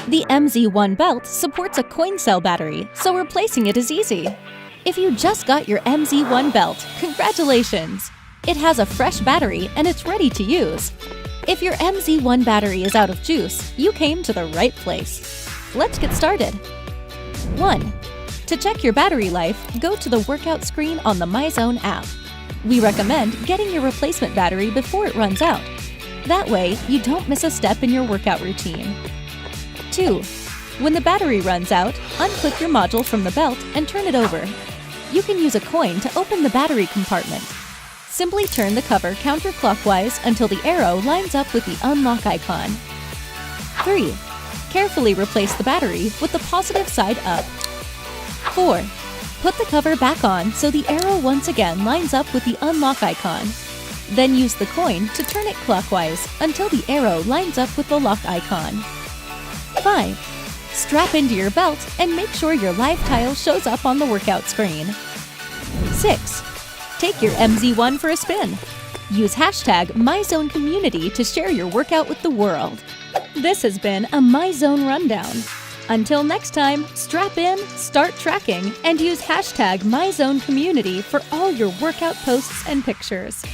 The MZ-1 belt supports a coin cell battery, so replacing it is easy. If you just got your MZ-1 belt, congratulations! It has a fresh battery and it's ready to use. If your MZ-1 battery is out of juice, you came to the right place. Let's get started. 1. To check your battery life, go to the workout screen on the Myzone app. We recommend getting your replacement battery before it runs out. That way, you don't miss a step in your workout routine. 2. When the battery runs out, unclip your module from the belt and turn it over. You can use a coin to open the battery compartment. Simply turn the cover counterclockwise until the arrow lines up with the unlock icon. 3. Carefully replace the battery with the positive side up. 4. Put the cover back on so the arrow once again lines up with the unlock icon. Then use the coin to turn it clockwise until the arrow lines up with the lock icon. 5. Strap into your belt and make sure your live tile shows up on the workout screen. 6. Take your MZ-1 for a spin. Use hashtag Myzone Community to share your workout with the world. This has been a Myzone Rundown. Until next time, strap in, start tracking, and use hashtag Myzone Community for all your workout posts and pictures.